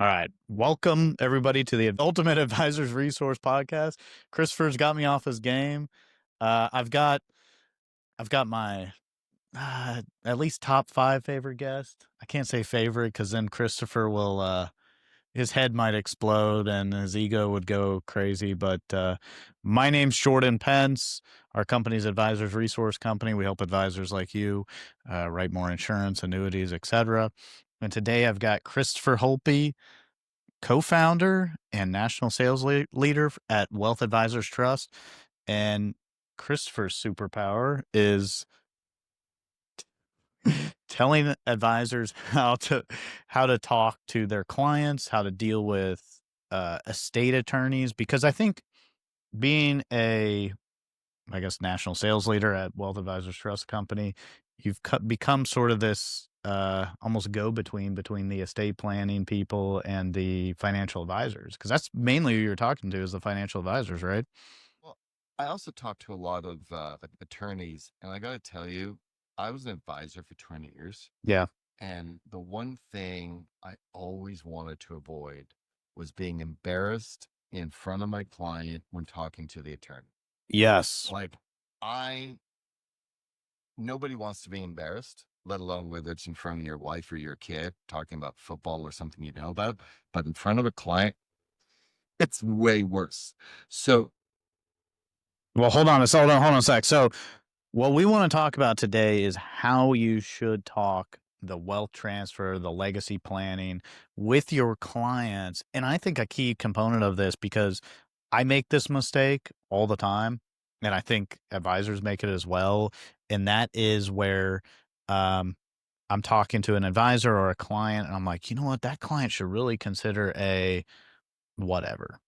All right. Welcome everybody to the Ultimate Advisors Resource Podcast. Christopher's got me off his game. I've got my at least top 5 favorite guest. I can't say favorite because then Christopher will his head might explode and his ego would go crazy. But my name's Jordan Pence. Our company's Advisors Resource Company. We help advisors like you write more insurance, annuities, etc. And today I've got Christopher Holtby, co-founder and national sales leader at Wealth Advisors Trust. And Christopher's superpower is telling advisors how to talk to their clients, how to deal with estate attorneys. Because I think being I guess, national sales leader at Wealth Advisors Trust Company, you've become sort of this almost between the estate planning people and the financial advisors, because that's mainly who you're talking to is the financial advisors, right? Well, I also talked to a lot of attorneys, and I got to tell you, I was an advisor for 20 years. Yeah. And the one thing I always wanted to avoid was being embarrassed in front of my client when talking to the attorney. Yes. Like, I, nobody wants to be embarrassed, let alone whether it's in front of your wife or your kid talking about football or something you know about. But in front of a client, it's way worse. So, Well, hold on a sec. So what we want to talk about today is how you should talk the wealth transfer, the legacy planning with your clients. And I think a key component of this, because I make this mistake all the time, and I think advisors make it as well. And that is where I'm talking to an advisor or a client, and I'm like, you know what, that client should really consider a whatever,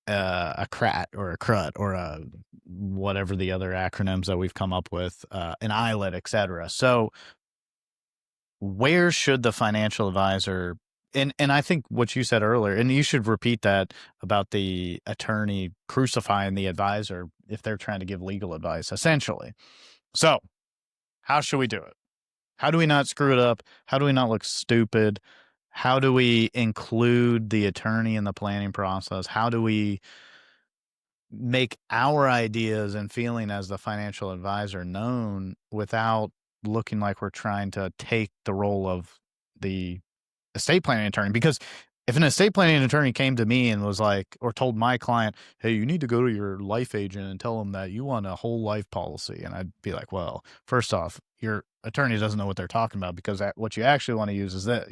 a CRAT or a CRUT or a whatever the other acronyms that we've come up with, an ILET, et cetera. So where should the financial advisor, and I think what you said earlier, and you should repeat that about the attorney crucifying the advisor if they're trying to give legal advice, essentially. So how should we do it? How do we not screw it up? How do we not look stupid? How do we include the attorney in the planning process? How do we make our ideas and feeling as the financial advisor known without looking like we're trying to take the role of the estate planning attorney? Because if an estate planning attorney came to me and was like, or told my client, hey, you need to go to your life agent and tell them that you want a whole life policy. And I'd be like, well, first off, your attorney doesn't know what they're talking about, because what you actually want to use is that,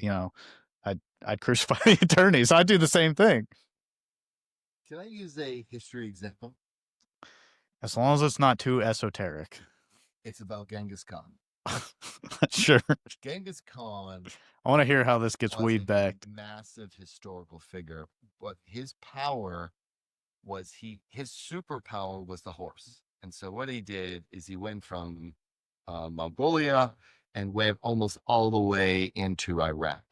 I'd crucify the attorney. So I do the same thing. can I use a history example? As long as it's not too esoteric. It's about Genghis Khan. Sure. Genghis Khan I want to hear how this gets was weed a backed. massive historical figure, but his power was his superpower was the horse. And so what he did is he went from Mongolia and went almost all the way into Iraq.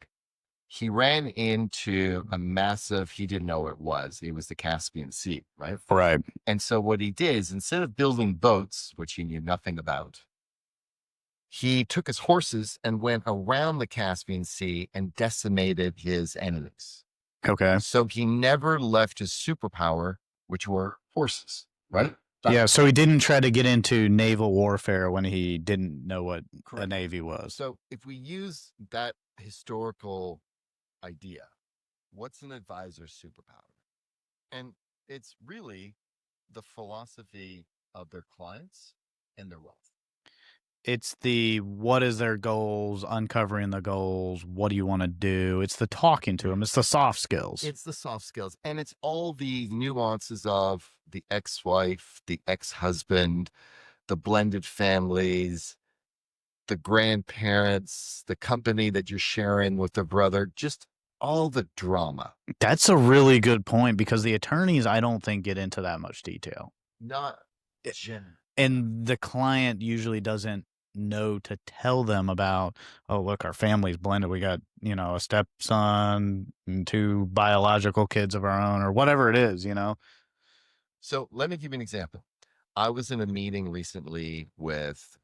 He ran into a massive, he didn't know it was the Caspian Sea, right? Right. And so what he did is instead of building boats, which he knew nothing about, he took his horses and went around the Caspian Sea and decimated his enemies. Okay. So he never left his superpower, which were horses, right? Yeah. So he didn't try to get into naval warfare when he didn't know what a Correct. navy was. So if we use that historical idea, what's an advisor's superpower? And it's really the philosophy of their clients and their wealth. It's the what is their goals, uncovering the goals, what do you want to do? It's the talking to them. It's the soft skills. It's the soft skills, and it's all the nuances of the ex-wife, the ex-husband, the blended families, the grandparents, the company that you're sharing with the brother, just all the drama. That's a really good point, because the attorneys, I don't think, get into that much detail. Not It- gen. And the client usually doesn't know to tell them about, oh, look, our family's blended. We got, a stepson and 2 biological kids of our own, or whatever it is. So let me give you an example. I was in a meeting recently with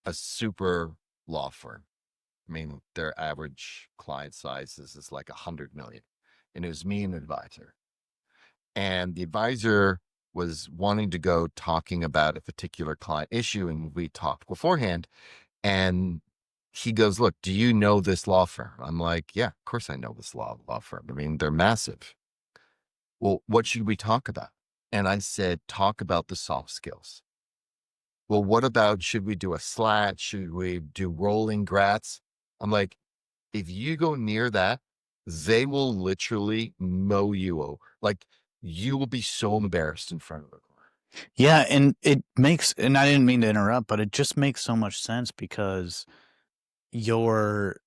a super law firm. I mean, their average client size is like 100 million. and it was me and the advisor. And the advisor was wanting to go talking about a particular client issue. And we talked beforehand. And he goes, look, do you know this law firm? I'm like, yeah, of course I know this law firm. I mean, they're massive. Well, what should we talk about? And I said, talk about the soft skills. Well, what about, should we do a slat? Should we do rolling grats? I'm like, if you go near that, they will literally mow you over. Like, you will be so embarrassed in front of them. Yeah, and it makes, and I didn't mean to interrupt, but it just makes so much sense because you're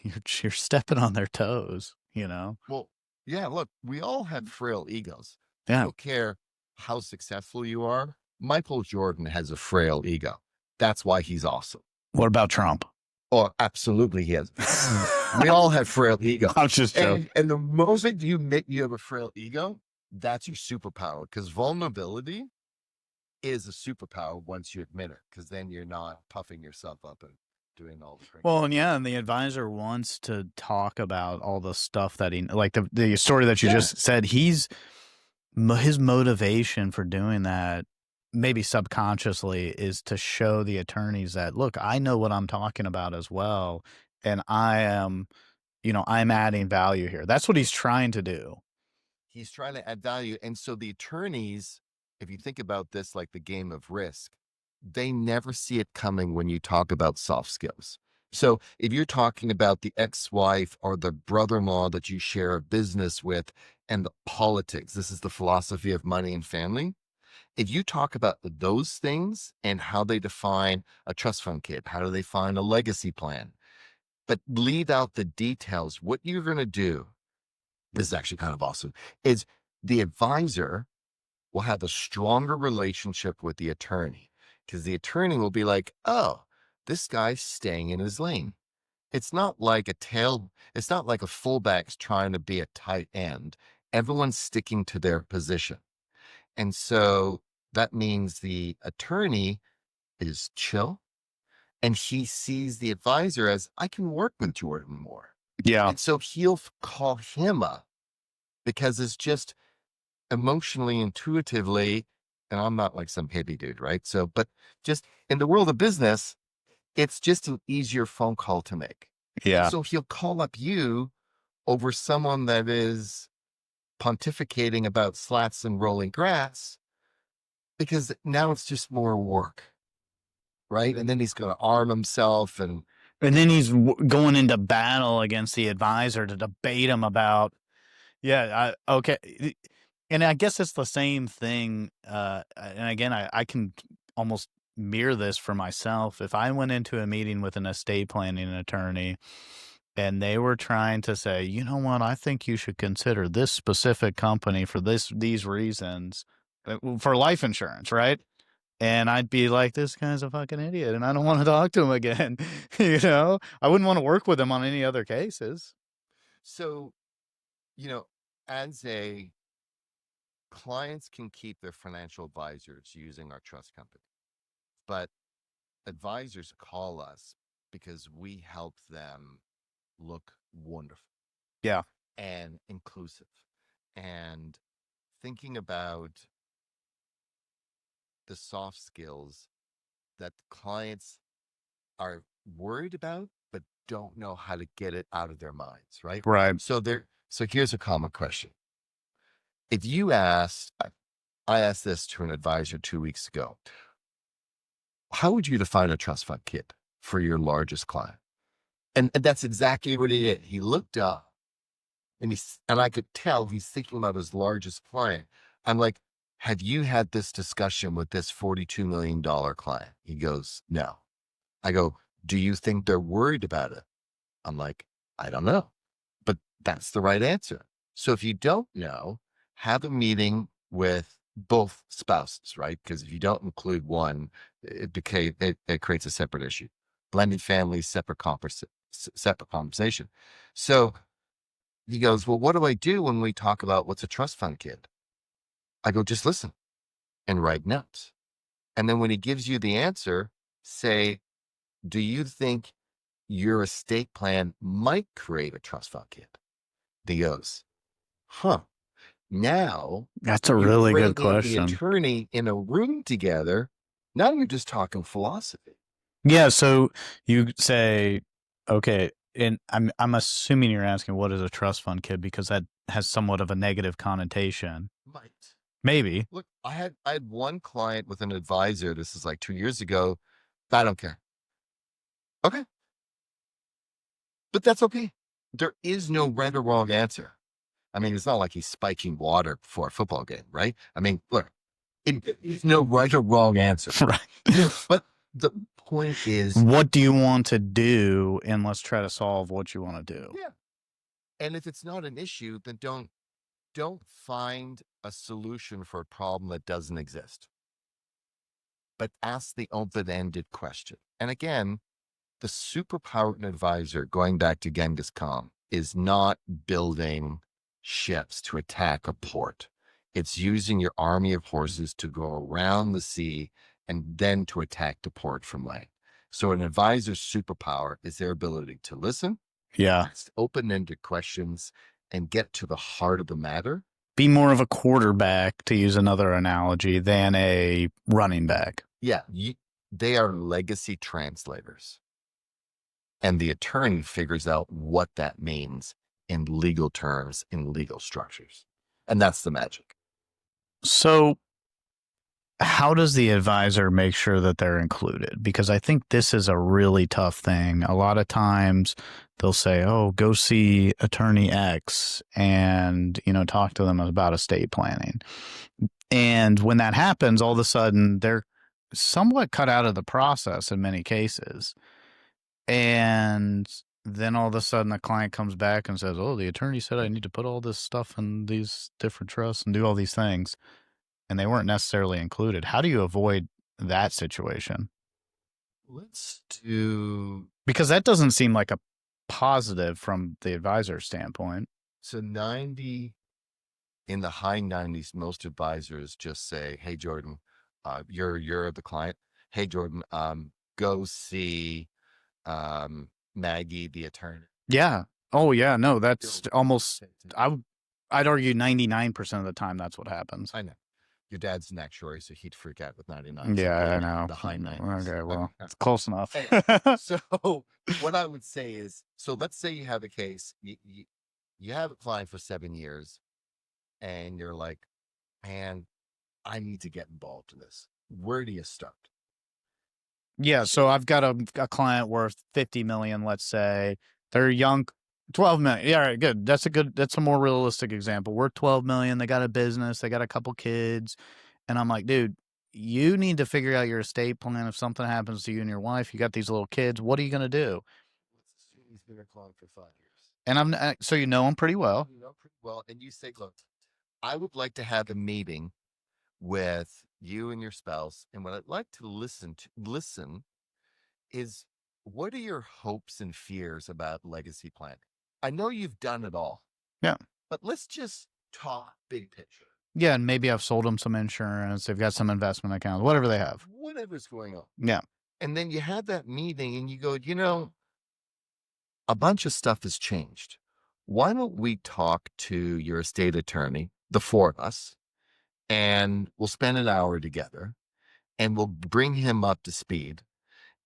you're stepping on their toes, you know? Well, yeah, look, we all have frail egos. I Yeah. don't care how successful you are. Michael Jordan has a frail ego. That's why he's awesome. What about Trump? Oh, absolutely, he has. We all have frail ego. I'm just joking. And the moment you admit you have a frail ego, that's your superpower. Because vulnerability is a superpower once you admit it. Because then you're not puffing yourself up and doing all the crazy. Well, and yeah, and the advisor wants to talk about all the stuff that he, like the story that you just said. His motivation for doing that, maybe subconsciously, is to show the attorneys that, look, I know what I'm talking about as well, and I am, I'm adding value here. That's what he's trying to do. He's trying to add value. And so the attorneys, if you think about this like the game of Risk, they never see it coming when you talk about soft skills. So if you're talking about the ex-wife or the brother-in-law that you share a business with and the politics, this is the philosophy of money and family. If you talk about those things and how they define a trust fund kid, how do they find a legacy plan, but leave out the details, what you're going to do, this is actually kind of awesome, is the advisor will have a stronger relationship with the attorney because the attorney will be like, oh, this guy's staying in his lane. It's not like it's not like a fullback's trying to be a tight end. Everyone's sticking to their position. And so that means the attorney is chill and he sees the advisor as, I can work with Jordan more. Yeah. And so he'll call him up because it's just emotionally, intuitively, and I'm not like some hippie dude, right? So, but just in the world of business, it's just an easier phone call to make. And Yeah. so he'll call up you over someone that is pontificating about slats and rolling grass because now it's just more work, right? And then he's going to arm himself and then he's going into battle against the advisor to debate him about, yeah, okay. And I guess it's the same thing. And again, I can almost mirror this for myself. If I went into a meeting with an estate planning attorney and they were trying to say, you know what, I think you should consider this specific company for these reasons, for life insurance, right? And I'd be like, this guy's a fucking idiot, and I don't want to talk to him again. I wouldn't want to work with him on any other cases. so, as a clients can keep their financial advisors using our trust company, but advisors call us because we help them look wonderful. Yeah. And inclusive and thinking about the soft skills that clients are worried about but don't know how to get it out of their minds, right? Right. So here's a common question. If you asked, I asked this to an advisor 2 weeks ago, how would you define a trust fund kid for your largest client? And that's exactly what he did. He looked up and I could tell he's thinking about his largest client. I'm like, have you had this discussion with this $42 million client? He goes, no. I go, do you think they're worried about it? I'm like, I don't know, but that's the right answer. So if you don't know, have a meeting with both spouses, right? Because if you don't include one, it creates a separate issue. Blended families, separate conversation. So he goes, well, what do I do when we talk about what's a trust fund kid? I go, just listen and write notes. And then when he gives you the answer, say, do you think your estate plan might create a trust fund kid? he goes, huh, now That's a you're really good bringing the question. attorney in a room together. Now you're just talking philosophy. Yeah, so you say, okay, and I'm assuming you're asking what is a trust fund, kid, because that has somewhat of a negative connotation. Might. Maybe. Look, I had one client with an advisor. This is like 2 years ago. I don't care. Okay. But that's okay. There is no right or wrong answer. I mean, it's not like he's spiking water before a football game, right? I mean, look, there is no right or wrong answer. Right. But the point is, What do you want to do? And let's try to solve what you want to do. yeah. And if it's not an issue, then don't find a solution for a problem that doesn't exist. But ask the open-ended question. And again, the superpower in advisor, going back to Genghis Khan, is not building ships to attack a port. It's using your army of horses to go around the sea and then to attack the port from land. So an advisor's superpower is their ability to listen, Yeah. ask open-ended questions, and get to the heart of the matter. Be more of a quarterback, to use another analogy, than a running back. Yeah, they are legacy translators. And the attorney figures out what that means in legal terms, in legal structures. And that's the magic. So how does the advisor make sure that they're included? Because I think this is a really tough thing. A lot of times they'll say, oh, go see attorney X and, talk to them about estate planning. And when that happens, all of a sudden they're somewhat cut out of the process in many cases. And then all of a sudden the client comes back and says, oh, the attorney said I need to put all this stuff in these different trusts and do all these things. And they weren't necessarily included. How do you avoid that situation? Let's do. Because that doesn't seem like a positive from the advisor standpoint. So 90, in the high 90s, most advisors just say, hey, Jordan, you're the client. Hey, Jordan, go see Maggie, the attorney. Yeah. Oh, yeah. No, that's almost, I'd argue 99% of the time that's what happens. I know. Your dad's an actuary, so he'd freak out with 99. Yeah, So I know. The high 90s. Okay, well, it's close enough. So what I would say is, so let's say you have a case, you have a client for 7 years, and you're like, man, I need to get involved in this. Where do you start? Yeah, so I've got a client worth 50 million, let's say. They're young, 12 million. Yeah, all right, good. That's a more realistic example. Worth 12 million, they got a business, they got a couple kids. And I'm like, dude, you need to figure out your estate plan. If something happens to you and your wife, you got these little kids, what are you going to do? Let's assume he's been a client for 5 years. And so you know him pretty well. You know pretty well. And you say, look, I would like to have a meeting with you and your spouse. And what I'd like to listen is, what are your hopes and fears about legacy planning? I know you've done it all. Yeah. But let's just talk big picture. Yeah, and maybe I've sold them some insurance. They've got some investment accounts, whatever they have. Whatever's going on. Yeah. And then you have that meeting and you go, a bunch of stuff has changed. Why don't we talk to your estate attorney, the four of us, and we'll spend an hour together and we'll bring him up to speed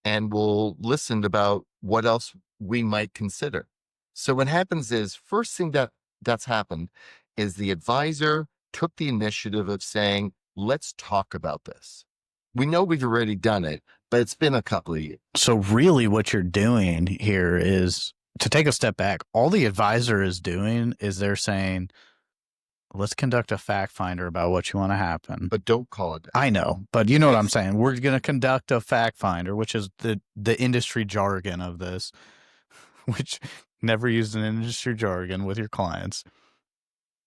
and we'll listen about what else we might consider. So what happens is, first thing that's happened is the advisor took the initiative of saying, let's talk about this. We know we've already done it, but it's been a couple of years. So really what you're doing here is, to take a step back, all the advisor is doing is they're saying, let's conduct a fact finder about what you want to happen. But don't call it that. I know, but you know what I'm saying. We're going to conduct a fact finder, which is the industry jargon of this, which never used in industry jargon with your clients.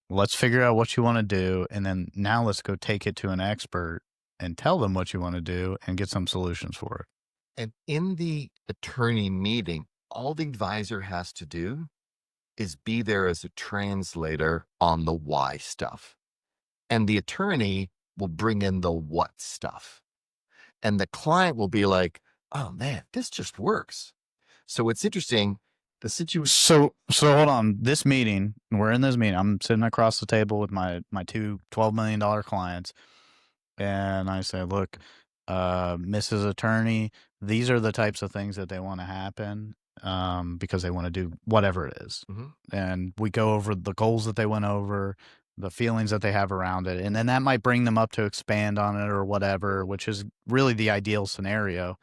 Let's figure out what you want to do. And then now let's go take it to an expert and tell them what you want to do and get some solutions for it. And in the attorney meeting, all the advisor has to do is be there as a translator on the why stuff. And the attorney will bring in the what stuff. And the client will be like, oh man, this just works. So it's interesting. The situation. So hold on. This meeting, we're in this meeting. I'm sitting across the table with my two $12 million clients, and I say, look, Mrs. Attorney, these are the types of things that they want to happen, because they want to do whatever it is. And we go over the goals that they went over, the feelings that they have around it, and then that might bring them up to expand on it or whatever, which is really the ideal scenario.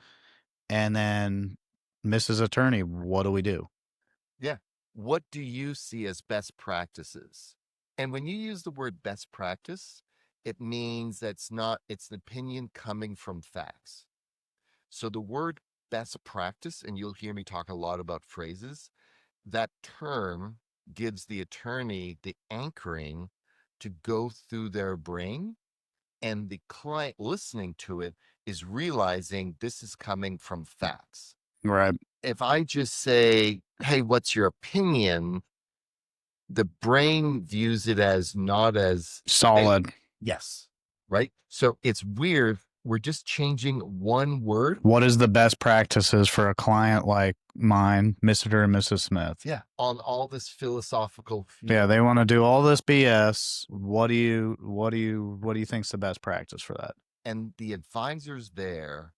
And then, Mrs. Attorney, what do we do? Yeah. What do you see as best practices? And when you use the word best practice, it means it's an opinion coming from facts. So the word best practice, and you'll hear me talk a lot about phrases, that term gives the attorney the anchoring to go through their brain, and the client listening to it is realizing this is coming from facts. Right. If I just say, hey, what's your opinion? The brain views it as not as Solid. yes. Right. So it's weird. We're just changing one word. What is the best practices for a client like mine, Mr. and Mrs. Smith? Yeah. On all this philosophical. Yeah, they want to do all this BS. What do you think's the best practice for that? And the advisor's there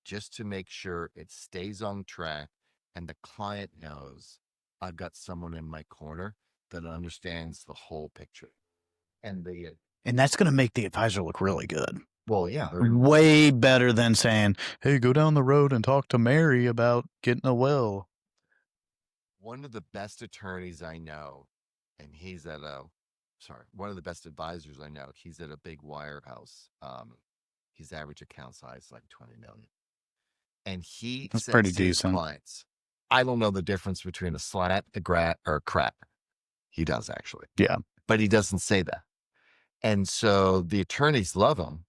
just to make sure it stays on track, and the client knows I've got someone in my corner that understands the whole picture. And that's going to make the advisor look really good. Well, yeah, way better than saying, "Hey, go down the road and talk to Mary about getting a will." One of the best attorneys I know, and he's at one of the best advisors I know, he's at a big wirehouse. His average account size is like 20 million. And That's pretty decent. Clients, I don't know the difference between a slat, a grat, or a crap. He does actually. Yeah. But he doesn't say that. And so the attorneys love him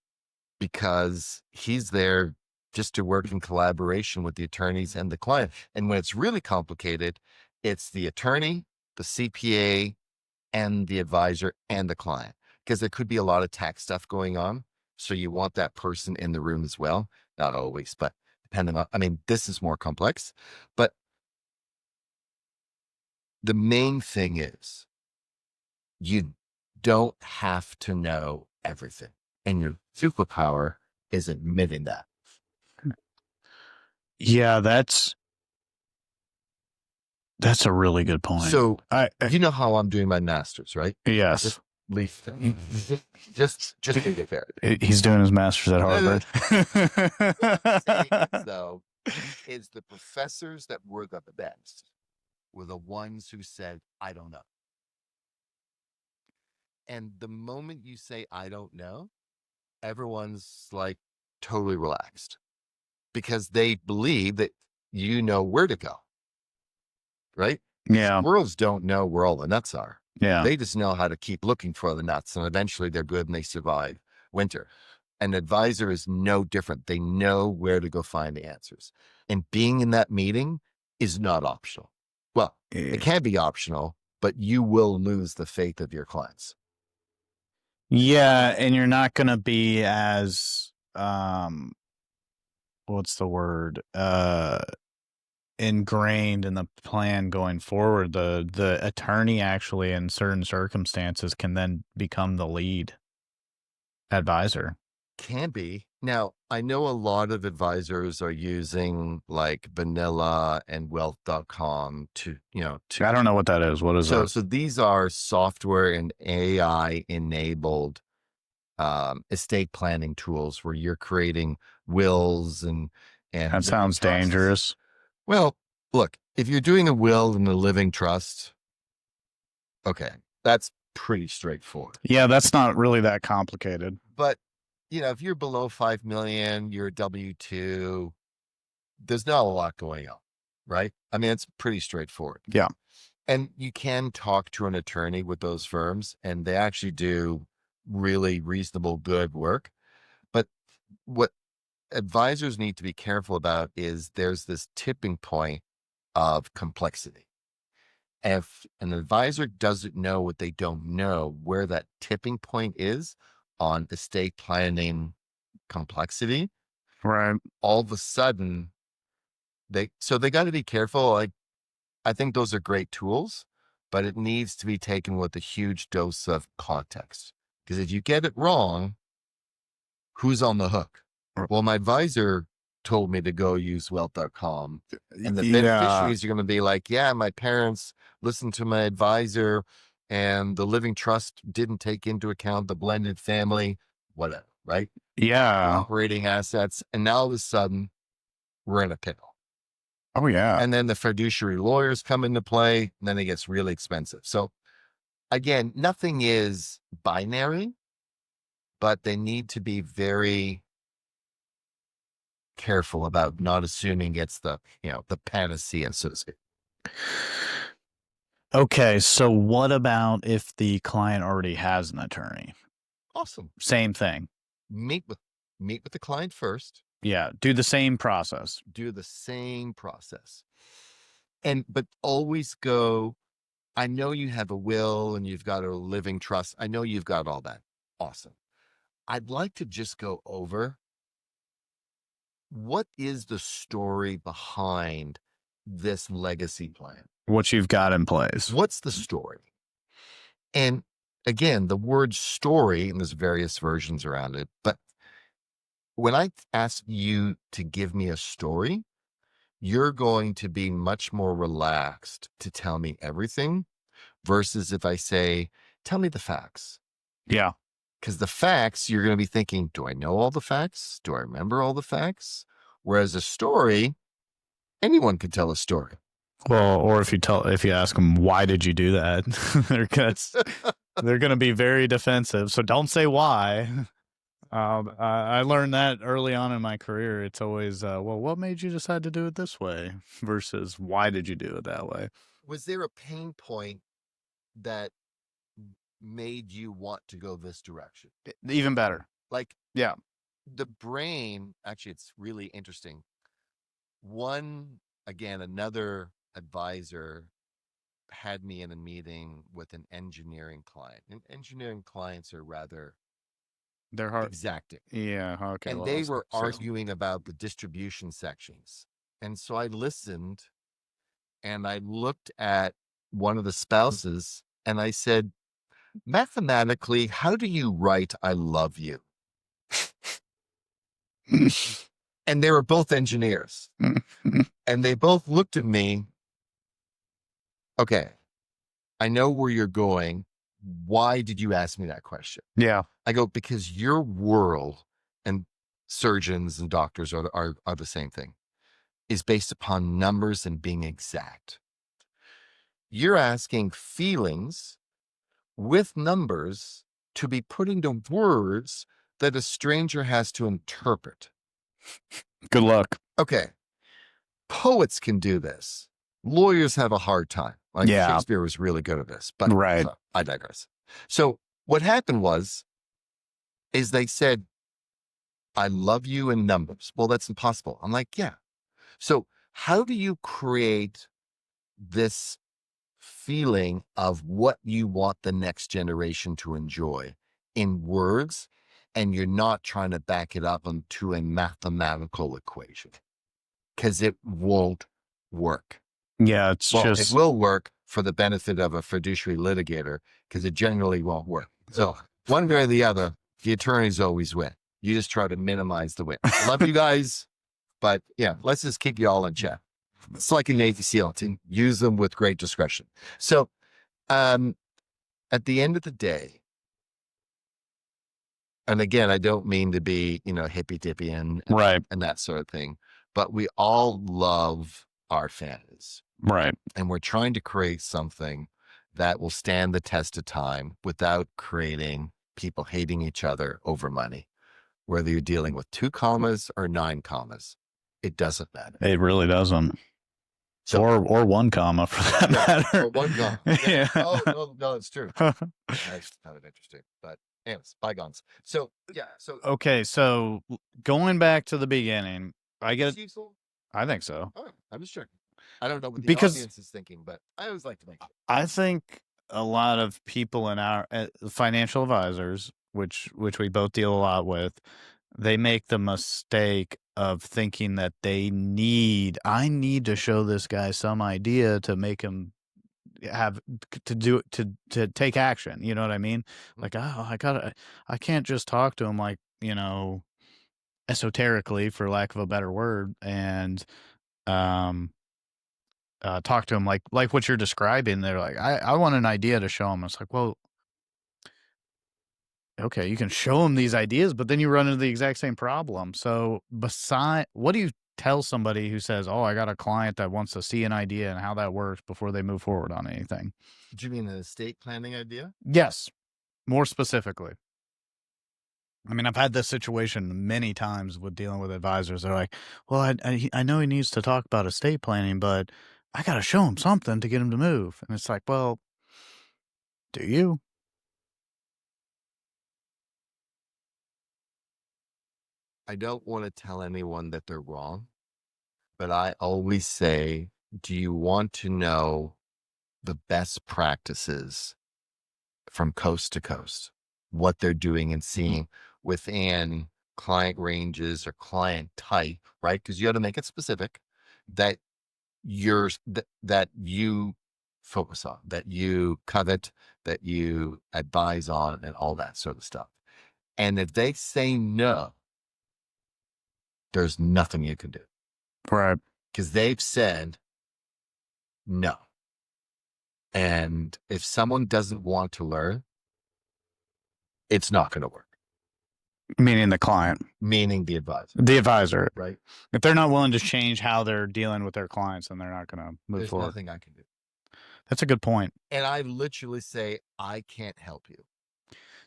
because he's there just to work in collaboration with the attorneys and the client. And when it's really complicated, it's the attorney, the CPA, and the advisor and the client, because there could be a lot of tax stuff going on. So you want that person in the room as well. Not always, but depending on, I mean, this is more complex, but the main thing is you don't have to know everything. And your superpower is admitting that. Yeah, that's a really good point. So you know how I'm doing my master's, right? Yes. Just to be fair. He's doing his master's at Harvard. So is the professors that were the best were the ones who said, I don't know. And the moment you say, I don't know, everyone's like totally relaxed because they believe that you know where to go. Right? Yeah. Squirrels don't know where all the nuts are. Yeah. They just know how to keep looking for the nuts, and eventually they're good and they survive winter. An advisor is no different. They know where to go find the answers. And being in that meeting is not optional. Well, it can be optional, but you will lose the faith of your clients. Yeah, and you're not going to be as what's the word? Ingrained in the plan going forward. The attorney actually in certain circumstances can then become the lead advisor. Can be. Now, I know a lot of advisors are using like Vanilla and Wealth.com to. I don't know what that is. What is that? So these are software and AI enabled estate planning tools where you're creating wills and that sounds dangerous. Well, look, if you're doing a will and a living trust, okay, that's pretty straightforward. Yeah, that's not really that complicated. But if you're below 5 million, you're W-2, there's not a lot going on, right? I mean, it's pretty straightforward. Yeah. And you can talk to an attorney with those firms, and they actually do really reasonable, good work. But what advisors need to be careful about is there's this tipping point of complexity. If an advisor doesn't know what they don't know, where that tipping point is on estate planning complexity, right? All of a sudden, they got to be careful. Like, I think those are great tools, but it needs to be taken with a huge dose of context. Because if you get it wrong, who's on the hook? Well, my advisor told me to go use wealth.com. And the Yeah. beneficiaries are going to be like, yeah, my parents listened to my advisor and the living trust didn't take into account the blended family, whatever, right? Yeah. Operating assets. And now all of a sudden, we're in a pickle. Oh, yeah. And then the fiduciary lawyers come into play, and then it gets really expensive. So again, nothing is binary, but they need to be very careful about not assuming it's the panacea, so to speak. Okay, so what about if the client already has an attorney? Awesome. Same thing. Meet with the client first. Yeah, do the same process. Do the same process. But always go, I know you have a will and you've got a living trust. I know you've got all that. Awesome. I'd like to just go over what is the story behind this legacy plan? What you've got in place. What's the story? And again, the word story, and there's various versions around it, but when I ask you to give me a story, you're going to be much more relaxed to tell me everything versus if I say, tell me the facts. Yeah. Because the facts, you're going to be thinking, do I know all the facts? Do I remember all the facts? Whereas a story, anyone can tell a story. Well, or if you ask them, why did you do that? they're going to be very defensive. So don't say why. I learned that early on in my career. It's always, well, what made you decide to do it this way versus why did you do it that way? Was there a pain point that made you want to go this direction? Even better. Like, yeah, the brain, actually, it's really interesting. Another advisor had me in a meeting with an engineering client, and engineering clients are rather they're hard. exacting. Yeah. Okay. And they were arguing about the distribution sections. And so I listened and I looked at one of the spouses and I said, mathematically, how do you write I love you? And they were both engineers. And they both looked at me. Okay, I know where you're going. Why did you ask me that question? Yeah. I go, because your world, and surgeons and doctors are the same thing, is based upon numbers and being exact. You're asking feelings with numbers to be put into words that a stranger has to interpret. Good luck. Okay. Poets can do this. Lawyers have a hard time. Like Shakespeare was really good at this, but right. I digress. So what happened is they said, I love you in numbers. Well, that's impossible. I'm like, yeah. So how do you create this feeling of what you want the next generation to enjoy in words, and you're not trying to back it up into a mathematical equation? Because it won't work. Yeah, it will work for the benefit of a fiduciary litigator, because it generally won't work. So one way or the other, the attorneys always win. You just try to minimize the win. Love you guys, but yeah, let's just keep you all in check. It's like a Navy SEAL team. Use them with great discretion. So at the end of the day, and again, I don't mean to be, hippy dippy and that sort of thing, but we all love our families. Right. And we're trying to create something that will stand the test of time without creating people hating each other over money. Whether you're dealing with 2 commas or 9 commas, it doesn't matter. It really doesn't. So, or 1 comma for that matter. Or 1 comma. Yeah. Oh, no, it's true. That's kind of interesting. But anyways, bygones. So, yeah. So, okay. So going back to the beginning, I get it. Cecil? I think so. Oh, I'm just checking. I don't know what the audience is thinking, but I always like to make sure. I think a lot of people in our financial advisors, which we both deal a lot with, They make the mistake of thinking that I need to show this guy some idea to make him have to do to take action. You know what I mean? Mhm. Like, I can't just talk to him like, esoterically, for lack of a better word, and um talk to him like what you're describing. They're like, I want an idea to show him. It's like, well, okay, you can show them these ideas, but then you run into the exact same problem. So, what do you tell somebody who says, "Oh, I got a client that wants to see an idea and how that works before they move forward on anything"? Do you mean an estate planning idea? Yes, more specifically. I mean, I've had this situation many times with dealing with advisors. They're like, "Well, I know he needs to talk about estate planning, but I got to show him something to get him to move." And it's like, "Well, do you?" I don't want to tell anyone that they're wrong, but I always say, do you want to know the best practices from coast to coast, what they're doing and seeing within client ranges or client type, right? Because you got to make it specific that that you focus on, that you covet, that you advise on, and all that sort of stuff. And if they say no, there's nothing you can do Right. because they've said no. And if someone doesn't want to learn, it's not going to work, Meaning the client, meaning the advisor, the advisor. right? If they're not willing to change how they're dealing with their clients, then they're not going to move There's forward. nothing I can do. That's a good point. And I literally say, I can't help you.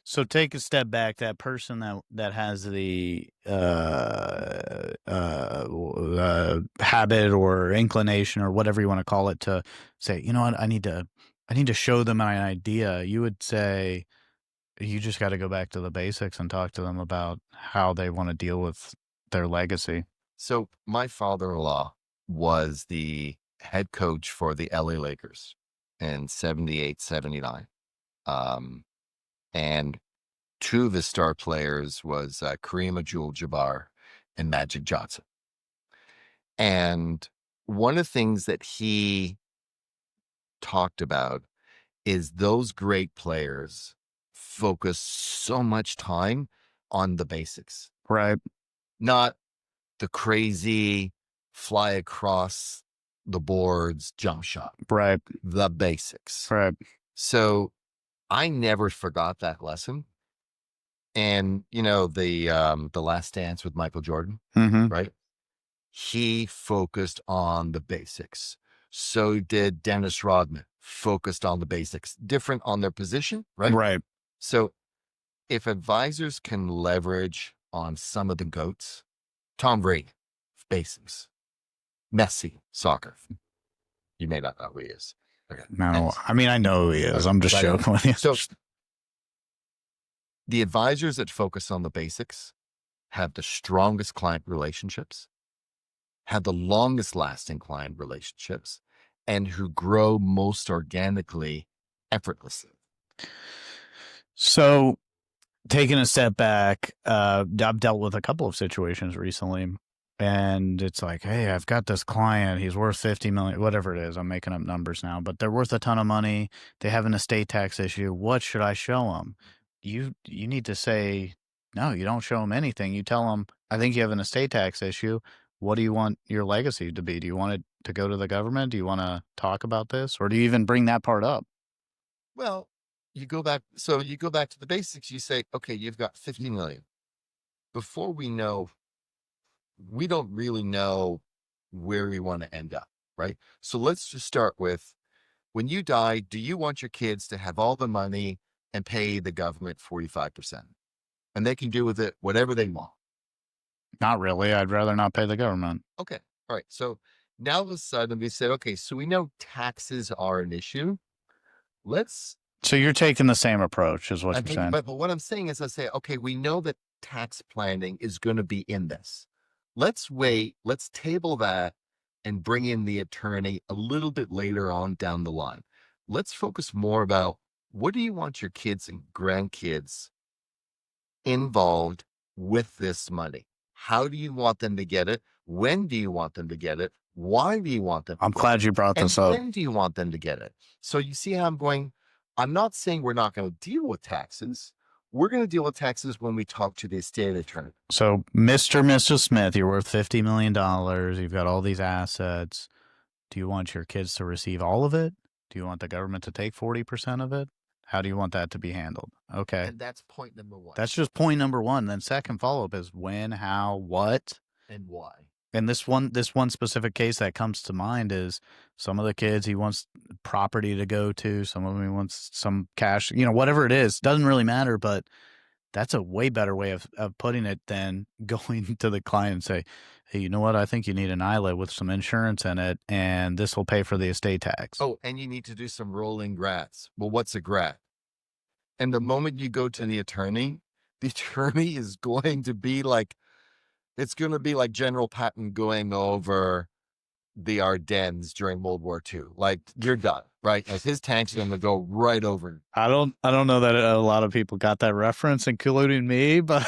So take a step back. That person that has the habit or inclination or whatever you want to call it to say, you know what, I need to show them an idea. You would say you just got to go back to the basics and talk to them about how they want to deal with their legacy. So my father-in-law was the head coach for the LA Lakers in 78, 79. And two of his star players was Kareem Abdul-Jabbar and Magic Johnson. And one of the things that he talked about is those great players focus so much time on the basics, Right. not the crazy fly across the boards jump shot, Right. the basics. Right. So I never forgot that lesson. And the Last Dance with Michael Jordan, Mm-hmm. right? He focused on the basics. So did Dennis Rodman, focused on the basics, different on their position, right? Right. So if advisors can leverage on some of the GOATs, Tom Brady, basics, Messi, soccer. You may not know who he is. Okay. No, I mean, I know who he is. I'm just Right. joking with you. So the advisors that focus on the basics have the strongest client relationships, have the longest lasting client relationships, and who grow most organically, effortlessly. So taking a step back, I've dealt with a couple of situations recently, and it's like, hey, I've got this client. He's worth 50 million, whatever it is. I'm making up numbers now, but they're worth a ton of money. They have an estate tax issue. What should I show them? You need to say, no, you don't show them anything. You tell them, I think you have an estate tax issue. What do you want your legacy to be? Do you want it to go to the government? Do you want to talk about this? Or do you even bring that part up? Well, you go back to the basics. You say, okay, you've got 50 million. Before we don't really know where we want to end up, right? So let's just start with, when you die, do you want your kids to have all the money and pay the government 45%? And they can do with it whatever they want. Not really. I'd rather not pay the government. Okay. All right. So now all of a sudden we said, okay, so we know taxes are an issue. So you're taking the same approach, is what you're saying. But what I'm saying is, I say, okay, we know that tax planning is going to be in this. Let's wait. Let's table that and bring in the attorney a little bit later on down the line. Let's focus more about, what do you want your kids and grandkids involved with this money? How do you want them to get it? When do you want them to get it? Why do you want them to I'm get glad it? you brought And this up. when do you want them to get it? So you see how I'm going? I'm not saying we're not going to deal with taxes. We're going to deal with taxes when we talk to the estate attorney. So, Mr. Mr. Smith, you're worth $50 million. You've got all these assets. Do you want your kids to receive all of it? Do you want the government to take 40% of it? How do you want that to be handled? Okay. And that's point number one. That's just point number one. Then second follow-up is when, how, what, and why. and this one specific case that comes to mind is some of the kids he wants property to go to, some of them he wants some cash, whatever it is, doesn't really matter, but that's a way better way of putting it than going to the client and say, hey, you know what? I think you need an islet with some insurance in it, and this will pay for the estate tax. Oh, and you need to do some rolling grats. Well, what's a grat? And the moment you go to the attorney is going to be like, it's going to be like General Patton going over the Ardennes during World War II. Like, you're done, right? As his tanks are going to go right over. I don't know that a lot of people got that reference, including me, but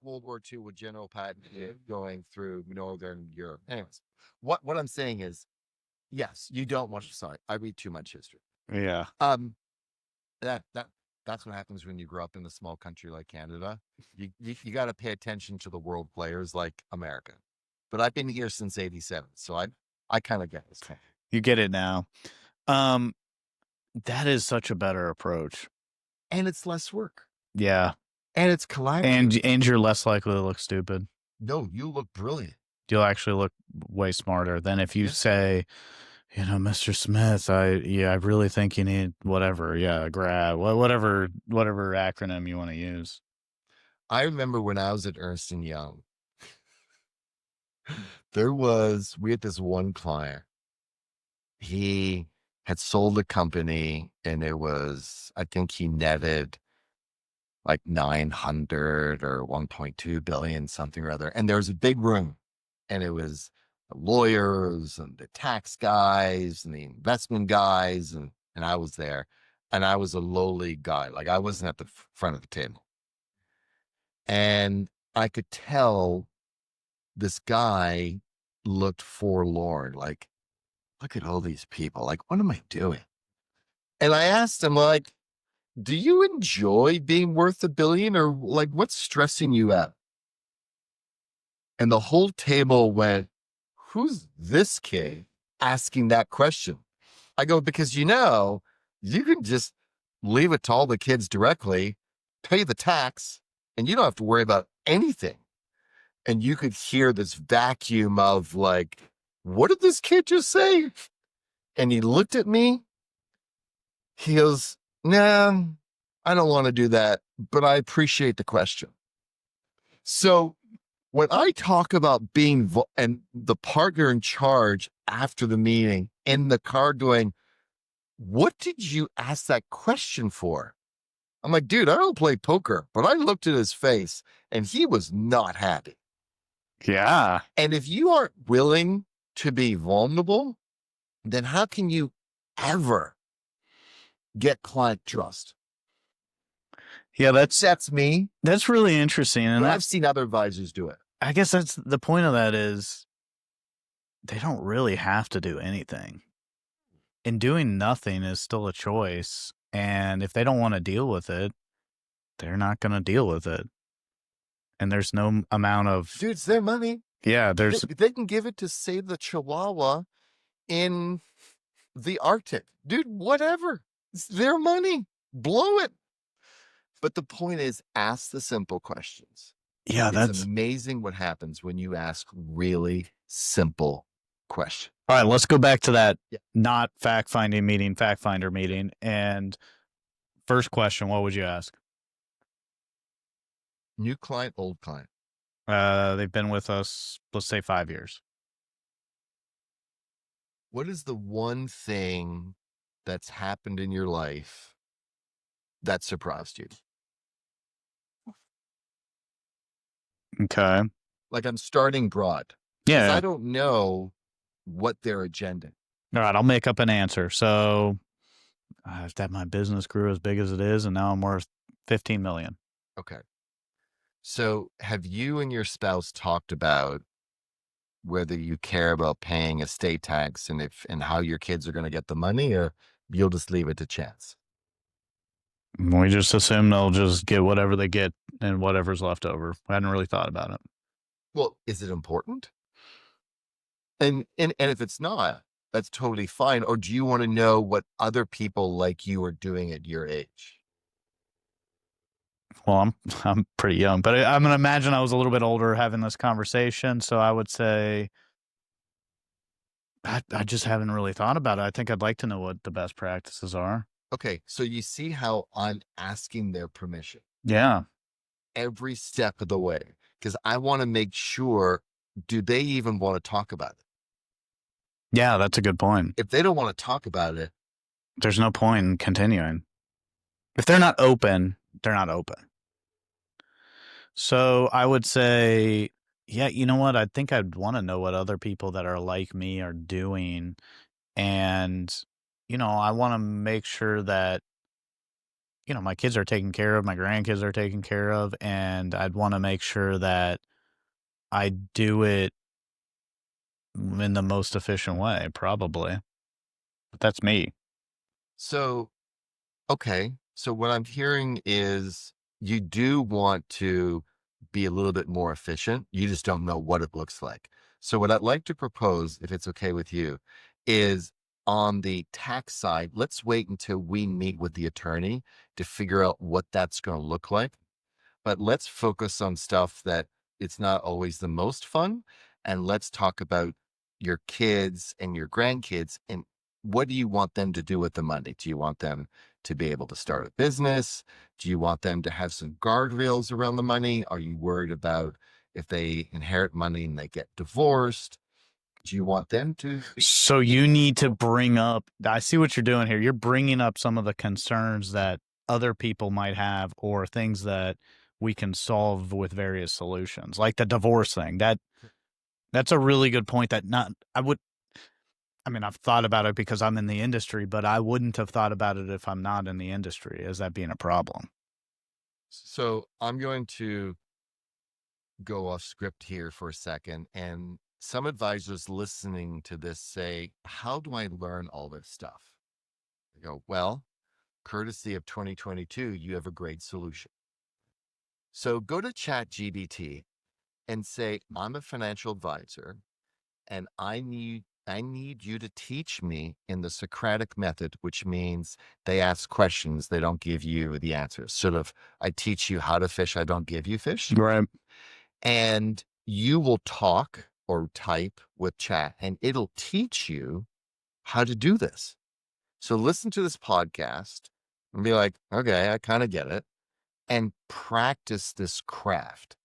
World War II with General Patton going through Northern Europe. Anyways, what I'm saying is, yes, you don't want to. Sorry, I read too much history. yeah. That's what happens when you grow up in a small country like Canada. You got to pay attention to the world players like America. But I've been here since '87, so I kind of get this. You get it now. That is such a better approach. And it's less work. Yeah. And it's collaborative. And you're less likely to look stupid. No, you look brilliant. You'll actually look way smarter than if you say, Mr. Smith, I really think you need whatever. Yeah, grad, whatever acronym you want to use. I remember when I was at Ernst & Young, we had this one client. He had sold a company and I think he netted like 900 or 1.2 billion, something or other. And there was a big room and it was the lawyers and the tax guys and the investment guys. And I was there and I was a lowly guy. Like I wasn't at the front of the table. And I could tell this guy looked forlorn. Like, look at all these people. Like, what am I doing? And I asked him, like, do you enjoy being worth $1 billion or like what's stressing you out? And the whole table went, who's this kid asking that question? I go, because you can just leave it to all the kids directly, pay the tax, and you don't have to worry about anything. And you could hear this vacuum of like, what did this kid just say? And he looked at me. He goes, nah, I don't want to do that, but I appreciate the question. So when I talk about being and the partner in charge after the meeting in the car going, what did you ask that question for? I'm like, dude, I don't play poker, but I looked at his face and he was not happy. Yeah. And if you aren't willing to be vulnerable, then how can you ever get client trust? Yeah, that's me. That's really interesting. And I've seen other advisors do it. I guess that's the point of that is they don't really have to do anything. And doing nothing is still a choice. And if they don't want to deal with it, they're not going to deal with it. And there's no amount of... Dude, it's their money. Yeah, they can give it to save the Chihuahua in the Arctic. Dude, whatever. It's their money. Blow it. But the point is, ask the simple questions. Yeah, it's amazing what happens when you ask really simple questions. All right, let's go back to that not fact-finding meeting, fact-finder meeting. And first question, what would you ask? New client, old client? They've been with us, let's say 5 years. What is the one thing that's happened in your life that surprised you? Okay. Like I'm starting broad. Yeah. I don't know what their agenda. All right, I'll make up an answer. So if that my business grew as big as it is and now I'm worth 15 million. Okay. So have you and your spouse talked about whether you care about paying estate tax and if and how your kids are going to get the money, or you'll just leave it to chance? We just assume they'll just get whatever they get and whatever's left over. I hadn't really thought about it. Well, is it important? And if it's not, that's totally fine. Or do you want to know what other people like you are doing at your age? Well, I'm pretty young, but I'm gonna imagine I was a little bit older having this conversation, so I would say I just haven't really thought about it. I think I'd like to know what the best practices are. Okay, so you see how I'm asking their permission Yeah. every step of the way because I want to make sure, do they even want to talk about it? Yeah, that's a good point. If they don't want to talk about it, There's no point in continuing. If they're not open, they're not open. So I would say, yeah, you know what? I think I'd want to know what other people that are like me are doing. And, I want to make sure that, my kids are taken care of, my grandkids are taken care of. And I'd want to make sure that I do it in the most efficient way, probably. But that's me. so okay. So what I'm hearing is you do want to be a little bit more efficient. You just don't know what it looks like. So what I'd like to propose, if it's okay with you, is on the tax side, let's wait until we meet with the attorney to figure out what that's going to look like. But let's focus on stuff that it's not always the most fun. And let's talk about your kids and your grandkids and what do you want them to do with the money? Do you want them to be able to start a business? Do you want them to have some guardrails around the money? Are you worried about if they inherit money and they get divorced? Do you want them to be? So you need to bring up, I see what you're doing here. You're bringing up some of the concerns that other people might have or things that we can solve with various solutions, like the divorce thing. That's a really good point that not I would I mean, I've thought about it because I'm in the industry, but I wouldn't have thought about it if I'm not in the industry as that being a problem. So I'm going to go off script here for a second. And some advisors listening to this say, how do I learn all this stuff? I go, well, courtesy of 2022, you have a great solution. So go to ChatGPT and say, I'm a financial advisor and I need you to teach me in the Socratic method, which means they ask questions, they don't give you the answers. Sort of, I teach you how to fish, I don't give you fish. Right. And you will talk or type with chat and it'll teach you how to do this. So listen to this podcast and be like, okay, I kind of get it. And practice this craft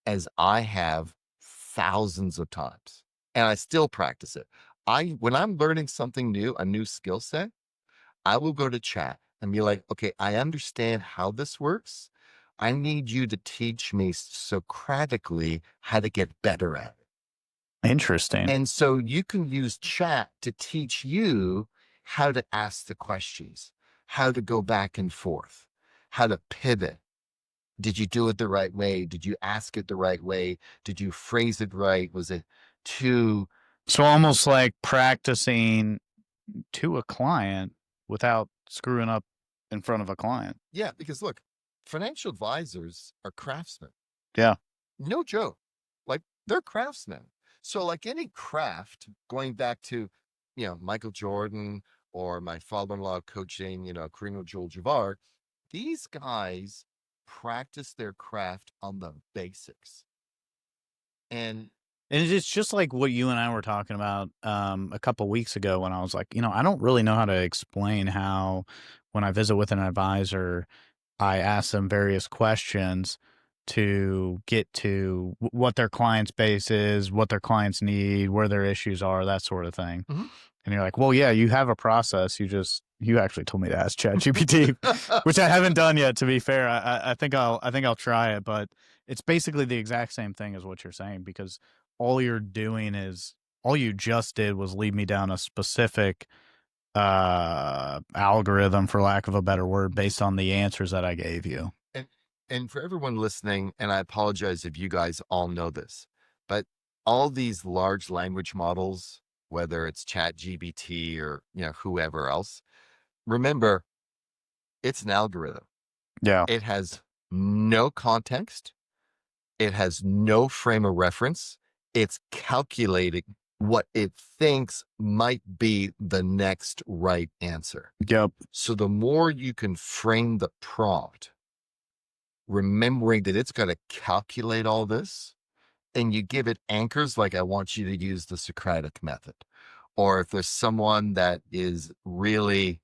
as I have thousands of times. And I still practice it. When I'm learning something new, a new skill set, I will go to chat and be like, okay, I understand how this works. I need you to teach me Socratically how to get better at it. Interesting. And so you can use chat to teach you how to ask the questions, how to go back and forth, how to pivot. Did you do it the right way? Did you ask it the right way? Did you phrase it right? Was it too? So almost like practicing to a client without screwing up in front of a client. Yeah, because look, financial advisors are craftsmen. Yeah. No joke. Like they're craftsmen. So like any craft, going back to, Michael Jordan or my father-in-law coaching, Kareem Abdul-Jabbar, these guys practice their craft on the basics. And And it's just like what you and I were talking about a couple weeks ago when I was like, I don't really know how to explain how when I visit with an advisor, I ask them various questions to get to what their client's base is, what their clients need, where their issues are, that sort of thing. Mhm. And you're like, well, yeah, you have a process. You actually told me to ask ChatGPT, which I haven't done yet. To be fair, I think I'll try it, but it's basically the exact same thing as what you're saying because all you're doing is all you just did was lead me down a specific algorithm, for lack of a better word, based on the answers that I gave you. and And for everyone listening, and I apologize if you guys all know this, but all these large language models, whether it's Chat GBT or whoever else, remember it's an algorithm. Yeah. It has no context. It has no frame of reference. It's calculating what it thinks might be the next right answer. Yep. So the more you can frame the prompt, remembering that it's got to calculate all this, and you give it anchors like, I want you to use the Socratic method. Or if there's someone that is really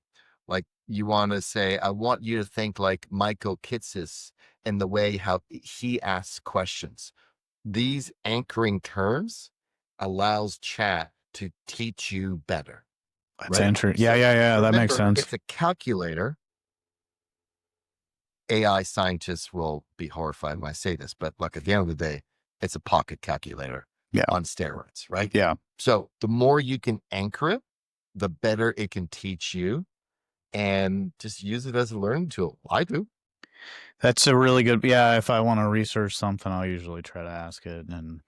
like, you want to say, I want you to think like Michael Kitces in the way how he asks questions. These anchoring terms allows chat to teach you better. That's Right? interesting. So Yeah. That makes remember, sense. it's a calculator. AI scientists will be horrified when I say this, but look, at the end of the day, it's a pocket calculator Yeah. on steroids, right? Yeah. So the more you can anchor it, the better it can teach you, and just use it as a learning tool. I do. That's a really good. Yeah. If I want to research something, I'll usually try to ask it and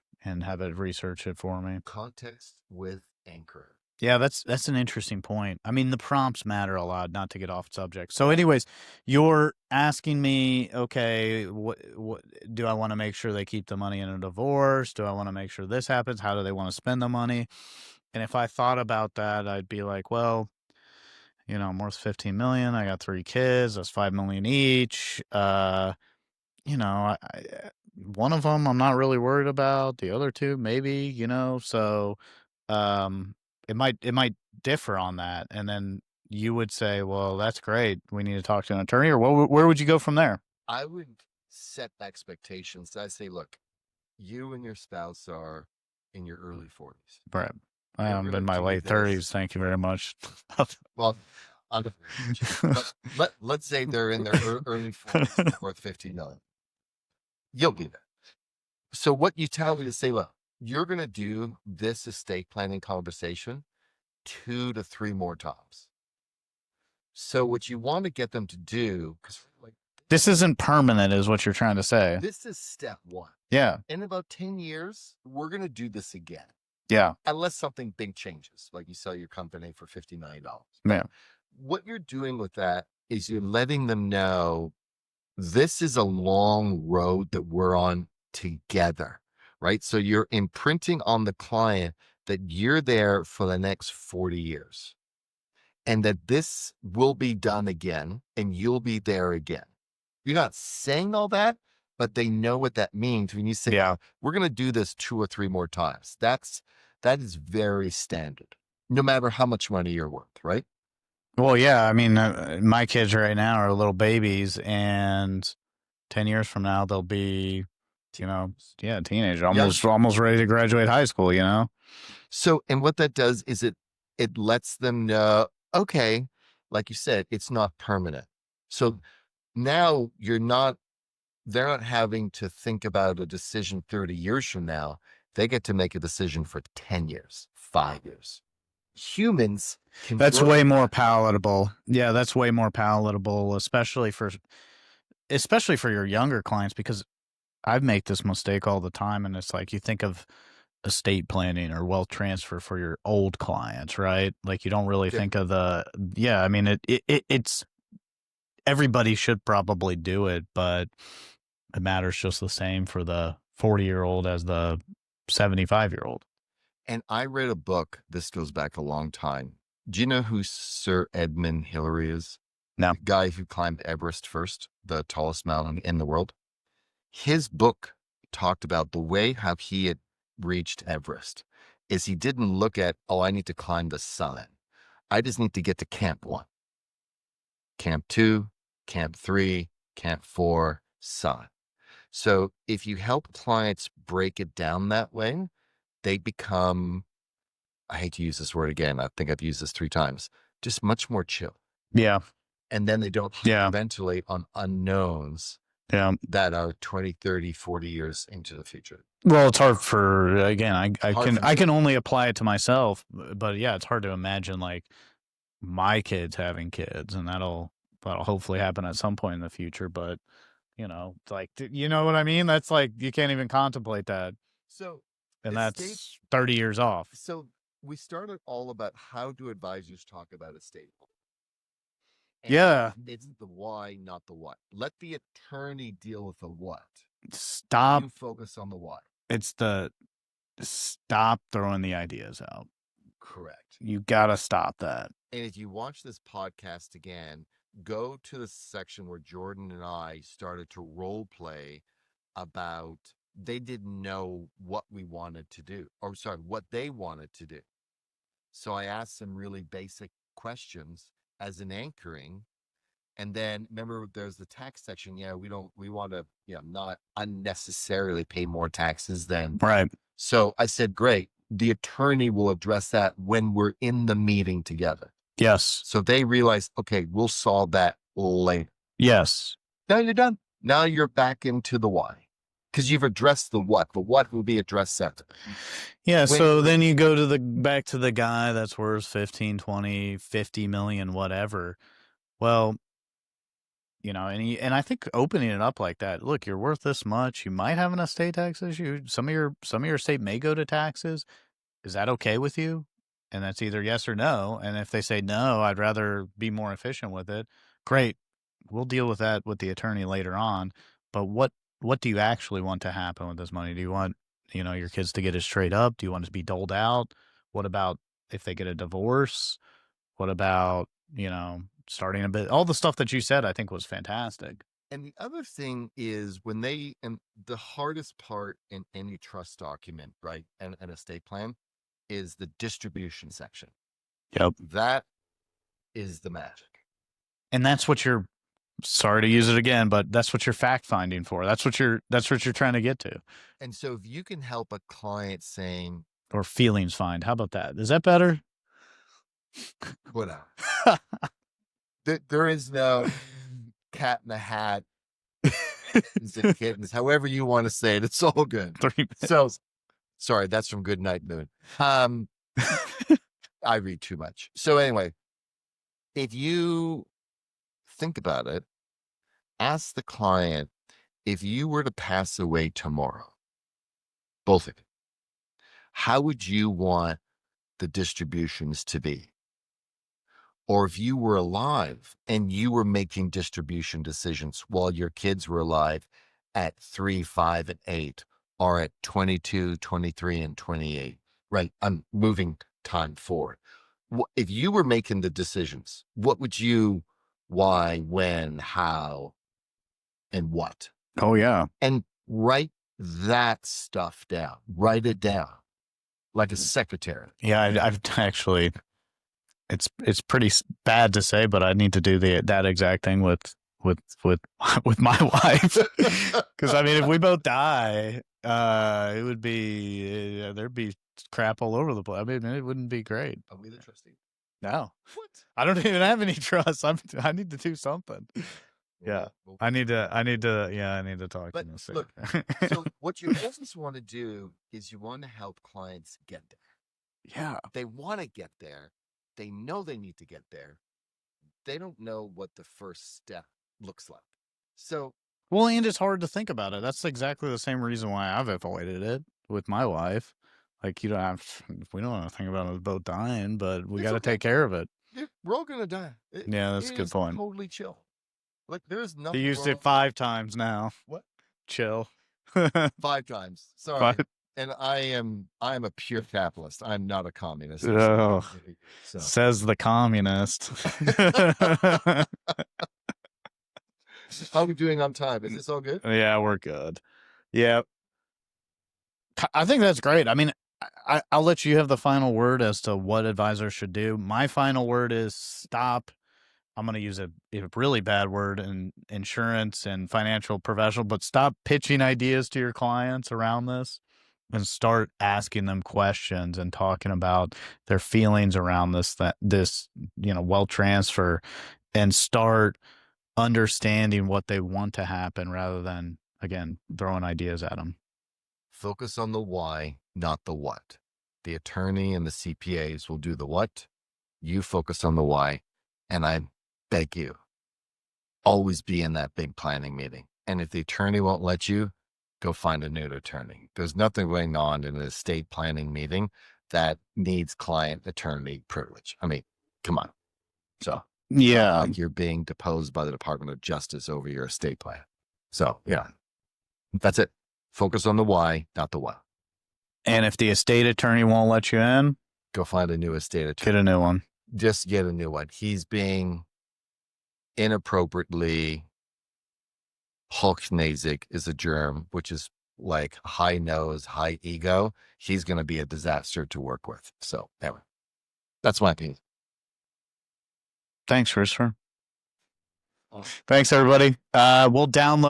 have it research it for me. Context with anchor. Yeah, that's an interesting point. I mean, the prompts matter a lot, not to get off subject. So anyways, you're asking me, okay, what do I want to make sure they keep the money in a divorce? Do I want to make sure this happens? How do they want to spend the money? And if I thought about that, I'd be like, well, I'm worth 15 million. I got 3 kids. That's 5 million each. One of them I'm not really worried about. The other two, maybe, so um, it might differ on that. And then you would say, well, that's great. We need to talk to an attorney, or where would you go from there? I would set expectations. I say, look, you and your spouse are in your early 40s. Right. You're I'm gonna in my do late this. 30s. Thank you very much. Well, but let's say they're in their early 40s, worth 50 million. You'll be there. So what you tell me to say, look, you're going to do this estate planning conversation 2 to 3 more times. So what you want to get them to do, because like This isn't permanent, is what you're trying to say. this is step 1. Yeah. In about 10 years, we're going to do this again. Yeah. Unless something big changes, like you sell your company for $50 million. Yeah. What you're doing with that is you're letting them know this is a long road that we're on together, right? So you're imprinting on the client that you're there for the next 40 years and that this will be done again and you'll be there again. You're not saying all that, but they know what that means when you say, Yeah. we're going to do this 2 or 3 more times. That is very standard, no matter how much money you're worth, right? Well, yeah. I mean, my kids right now are little babies, and 10 years from now, they'll be, teenage, almost ready to graduate high school, So, and what that does is it lets them know, okay, like you said, it's not permanent. So now they're not having to think about a decision 30 years from now. They get to make a decision for 10 years, 5 years. Humans can. That's way more palatable. Yeah, that's way more palatable, especially for your younger clients, because I make this mistake all the time, and it's like you think of estate planning or wealth transfer for your old clients, right? Like you don't really think of I mean, it's everybody should probably do it, but it matters just the same for the 40-year-old as the 75-year-old. And I read a book, this goes back a long time. Do you know who Sir Edmund Hillary is? No. The guy who climbed Everest first, the tallest mountain in the world. His book talked about the way how he had reached Everest is he didn't look at, I need to climb the summit. I just need to get to camp 1, camp 2, camp 3, camp 4, summit. So if you help clients break it down that way, they become, I hate to use this word again, I think I've used this 3 times, just much more chill. Yeah. And then they don't ventilate on unknowns that are 20, 30, 40 years into the future. Well, it's hard for, again, I can only apply it to myself, but yeah, it's hard to imagine like my kids having kids, and that'll hopefully happen at some point in the future. But It's like, you know what I mean? That's like, you can't even contemplate that. So And estate. that's 30 years off. So we started all about how do advisors talk about estate planning. And Yeah. it's the why, not the what. Let the attorney deal with the what. Stop. You focus on the why. It's the stop throwing the ideas out. Correct. You got to stop that. And if you watch this podcast again, go to the section where Jordan and I started to role play about they didn't know what we wanted to do, or sorry, what they wanted to do. So I asked some really basic questions as an anchoring. And then remember, there's the tax section. Yeah, we want to, not unnecessarily pay more taxes than. Right. So I said, great. The attorney will address that when we're in the meeting together. Yes. So they realize, okay, we'll solve that later. Yes. Now you're done. Now you're back into the why. Because you've addressed the what. The what will be addressed separate. Yeah, so then you go to back to the guy that's worth 15, 20, 50 million, whatever. Well, and I think opening it up like that, look, you're worth this much. You might have an estate tax issue. Some of your estate may go to taxes. Is that okay with you? And that's either yes or no. And if they say no, I'd rather be more efficient with it. Great. We'll deal with that with the attorney later on. But what do you actually want to happen with this money? Do you want, your kids to get it straight up? Do you want it to be doled out? What about if they get a divorce? What about, starting a bit? All the stuff that you said, I think was fantastic. And the other thing is and the hardest part in any trust document, right, and an estate plan is the distribution section. Yep. That is the magic. And that's what you're, sorry to use it again, but that's what you're fact finding for. That's what you're trying to get to. And so if you can help a client saying, or feelings find, how about that? Is that better? Whatever. There is no cat in the hat, kittens, however you want to say it. It's all good. 3 minutes. So, sorry, that's from Good Night Moon. I read too much. So anyway, if you think about it, ask the client, if you were to pass away tomorrow, both of you, how would you want the distributions to be? Or if you were alive and you were making distribution decisions while your kids were alive at 3, 5, and 8, or at 22, 23, and 28, right? I'm moving time forward. If you were making the decisions, what would you, why, when, how, and what? Oh, yeah. And write that stuff down. Write it down like a secretary. Yeah, I've actually... It's pretty bad to say, but I need to do that exact thing with my wife. Because I mean, if we both die, it would be there'd be crap all over the place. I mean, it wouldn't be great. I'll be the trustee. No, what? I don't even have any trust. I need to do something. Yeah, I need to talk to this. Look, so what you always want to do is you want to help clients get there. Yeah, they want to get there. They know they need to get there. They don't know what the first step looks like. So, well, and it's hard to think about it. That's exactly the same reason why I've avoided it with my wife. Like, we don't want to think about us both dying, but we got to take care of it. We're all gonna die. Yeah, that's a good point. Totally chill. Like, there's nothing. He used it 5 times now. What? Chill. 5 times. Sorry. 5. And I'm a pure capitalist. I'm not a communist. Oh, so. Says the communist. How are we doing on time? Is this all good? Yeah, we're good. Yeah. I think that's great. I mean, I'll let you have the final word as to what advisors should do. My final word is stop. I'm going to use a really bad word in insurance and financial professional, but stop pitching ideas to your clients around this. And start asking them questions and talking about their feelings around this wealth transfer, and start understanding what they want to happen rather than, again, throwing ideas at them. Focus on the why, not the what. The attorney and the CPAs will do the what. You focus on the why. And I beg you, always be in that big planning meeting. And if the attorney won't let you, go find a new attorney. There's nothing going on in an estate planning meeting that needs client attorney privilege. I mean, come on. So Yeah. like you're being deposed by the Department of Justice over your estate plan. So yeah, that's it. Focus on the why, not the what. And if the estate attorney won't let you in, go find a new estate attorney. Get a new one. Just get a new one. He's being inappropriately Hulknasic is a germ, which is like high nose, high ego. He's going to be a disaster to work with. So anyway, that's my opinion. Thanks, Christopher. Thanks, everybody. We'll download